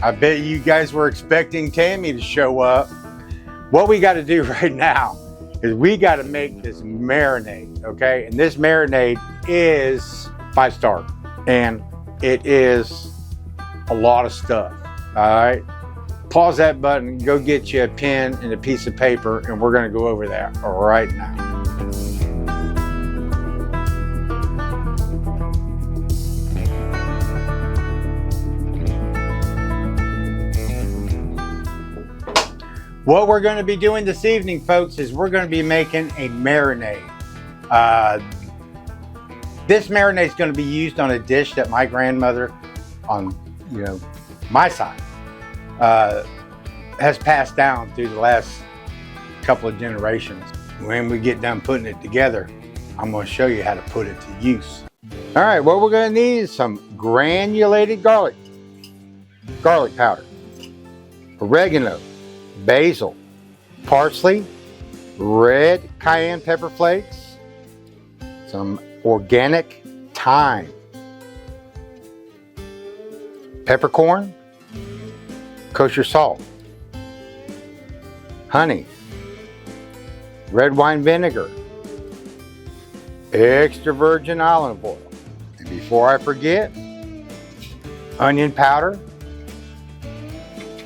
I bet you guys were expecting Tammy to show up. What we got to do right now is we got to make this marinade, okay? And this marinade is 5-star, and it is a lot of stuff, all right? Pause that button, go get you a pen and a piece of paper, and we're gonna go over that right now. What we're gonna be doing this evening, folks, is we're gonna be making a marinade. This marinade is gonna be used on a dish that my grandmother on, my side, has passed down through the last couple of generations. When we get done putting it together, I'm going to show you how to put it to use. All right, what we're going to need is some granulated garlic powder, oregano, basil, parsley, red cayenne pepper flakes, some organic thyme, peppercorn, kosher salt, honey, red wine vinegar, extra virgin olive oil, and before I forget, onion powder,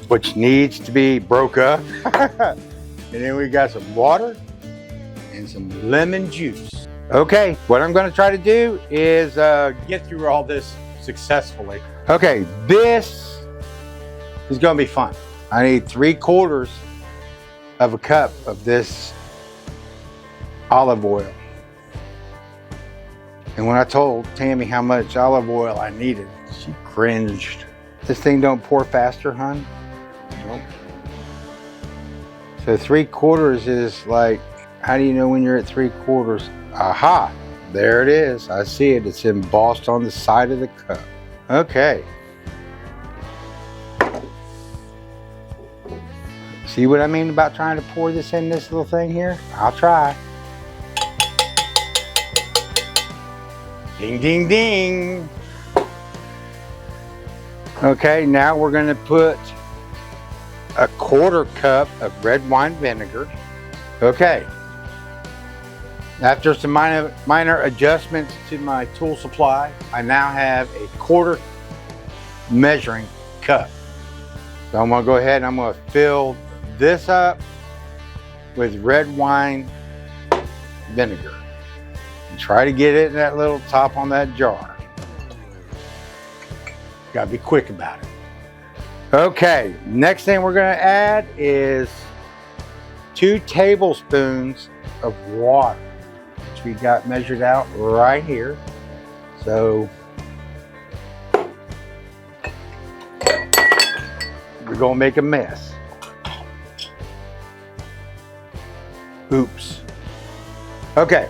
which needs to be broke up, and then we got some water and some lemon juice. Okay, what I'm going to try to do is get through all this successfully. Okay, this is going to be fun. I need 3/4 of a cup of this olive oil. And when I told Tammy how much olive oil I needed, she cringed. This thing don't pour faster, hon? Nope. So 3/4 is like, how do you know when you're at 3/4? Aha, there it is. I see it. It's embossed on the side of the cup. Okay. See what I mean about trying to pour this in this little thing here? I'll try. Ding, ding, ding. Okay, now we're gonna put a 1/4 cup of red wine vinegar. Okay. After some minor adjustments to my tool supply, I now have a 1/4 measuring cup. So I'm gonna go ahead and I'm gonna fill this up with red wine vinegar and try to get it in that little top on that jar. Gotta be quick about it. Okay, next thing we're gonna add is 2 tablespoons of water, which we got measured out right here. So we're gonna make a mess. Oops. Okay,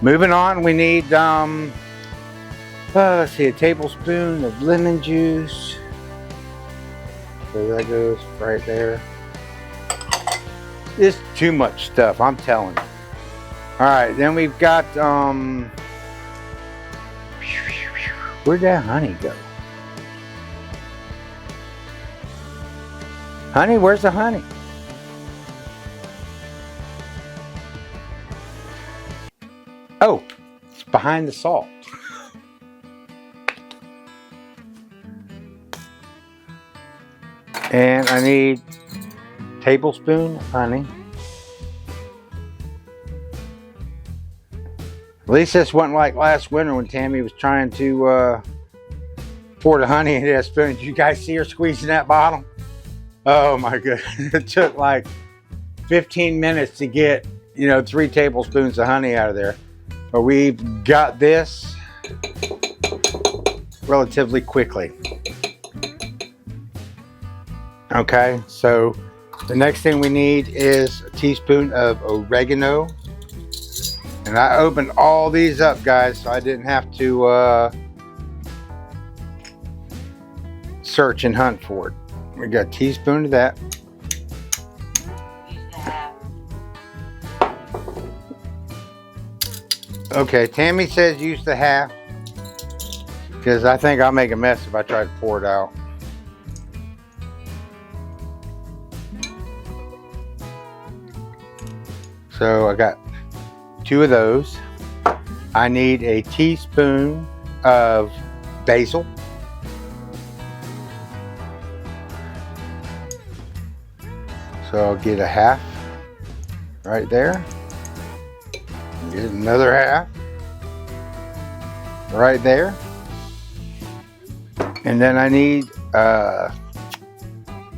moving on, we need, let's see, a tablespoon of lemon juice. So that goes right there. It's too much stuff, I'm telling you. All right, then we've got, where'd that honey go? Honey, where's the honey? Oh, it's behind the salt. And I need a tablespoon of honey. At least this wasn't like last winter when Tammy was trying to pour the honey into that spoon. Did you guys see her squeezing that bottle? Oh my goodness. It took like 15 minutes to get, 3 tablespoons of honey out of there. But we've got this relatively quickly. Okay, so the next thing we need is a teaspoon of oregano. And I opened all these up, guys, so I didn't have to search and hunt for it. We got a teaspoon of that. Okay, Tammy says use the half because I think I'll make a mess if I try to pour it out. So I got 2 of those. I need a teaspoon of basil. So I'll get a half right there. Get another half right there. And then I need a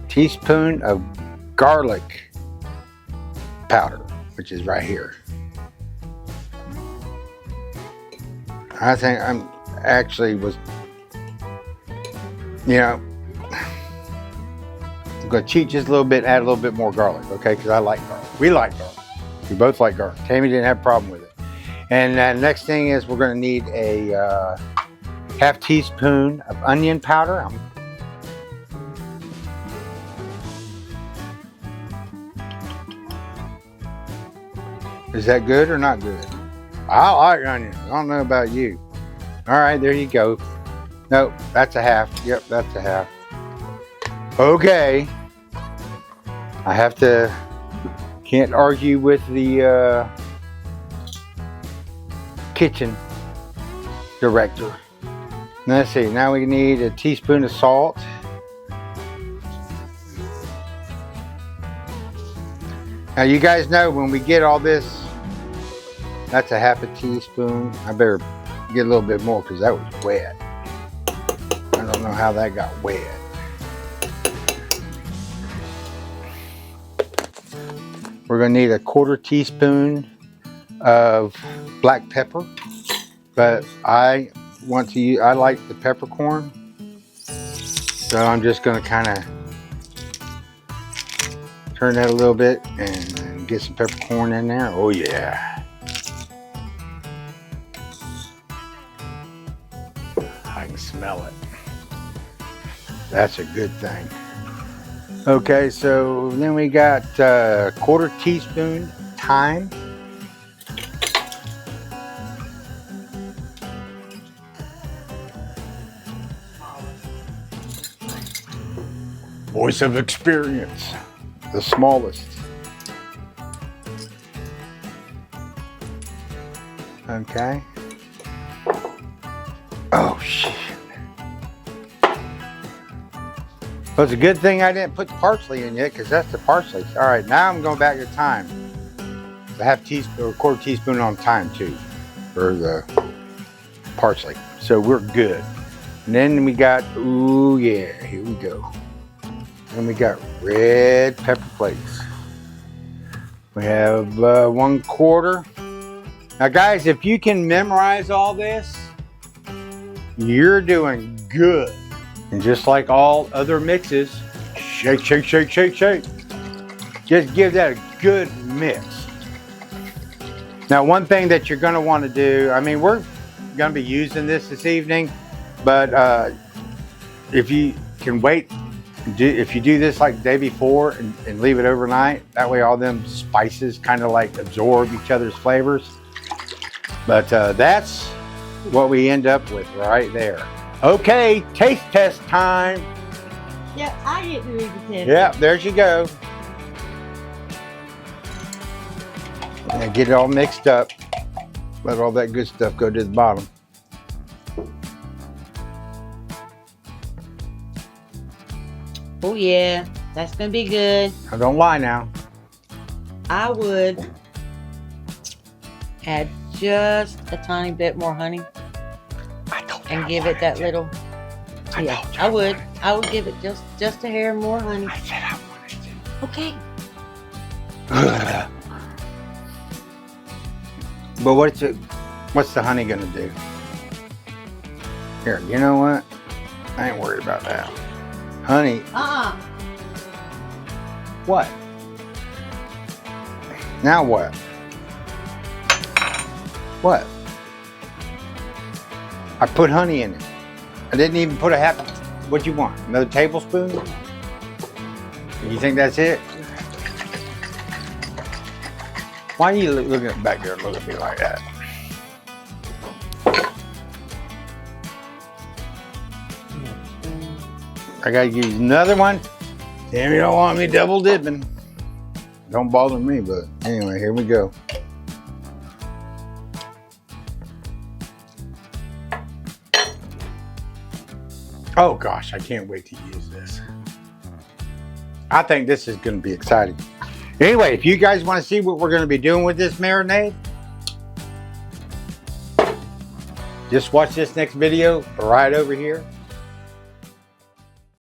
teaspoon of garlic powder, which is right here. I think I'm actually was, you know, I'm gonna cheat just a little bit, add a little bit more garlic, okay? Because I like garlic. We like garlic. We both like garlic. Tammy didn't have a problem with it. And next thing is we're gonna need a half teaspoon of onion powder. Is that good or not good? I like onions. I don't know about you. All right, there you go. Nope, that's a half. Yep, that's a half. Okay. I have to, can't argue with the kitchen director. Let's see, now we need a teaspoon of salt. Now you guys know when we get all this, that's a half a teaspoon. I better get a little bit more because that was wet. I don't know how that got wet. We're gonna need a 1/4 teaspoon of black pepper, but I want to use, I like the peppercorn, so I'm just gonna kind of turn that a little bit and get some peppercorn in there. Oh yeah. I can smell it. That's a good thing. Okay, so then we got 1/4 teaspoon thyme. Voice of experience, the smallest. Okay. Oh shit. Well, it's a good thing I didn't put the parsley in yet, because that's the parsley. All right, now I'm going back to thyme. A half teaspoon or 1/4 teaspoon on thyme too, for the parsley. So we're good. And then we got, ooh yeah, here we go. Then we got red pepper flakes. We have 1/4. Now guys, if you can memorize all this, you're doing good. And just like all other mixes, shake, shake, shake, shake, shake. Just give that a good mix. Now one thing that you're gonna wanna do, I mean, we're gonna be using this evening, but if you can wait, if you do this like the day before and leave it overnight, that way all them spices kind of like absorb each other's flavors. But that's what we end up with right there. Okay, taste test time. Yeah, I get to read the test. Yeah, there you go. And get it all mixed up. Let all that good stuff go to the bottom. Oh yeah, that's gonna be good. Now don't lie now. I would add just a tiny bit more honey and give it that little. Yeah, I would give it just a hair more honey. I said I wanted to. Okay. But what's the honey gonna do? Here, you know what? I ain't worried about that. Honey. What? Now what? What? I put honey in it. I didn't even put a half. What you want? Another tablespoon? You think that's it? Why are you looking back there and looking at me like that? I gotta use another one. Tammy don't want me double dipping. Don't bother me, but anyway, here we go. Oh gosh, I can't wait to use this. I think this is going to be exciting. Anyway, if you guys want to see what we're going to be doing with this marinade, just watch this next video right over here.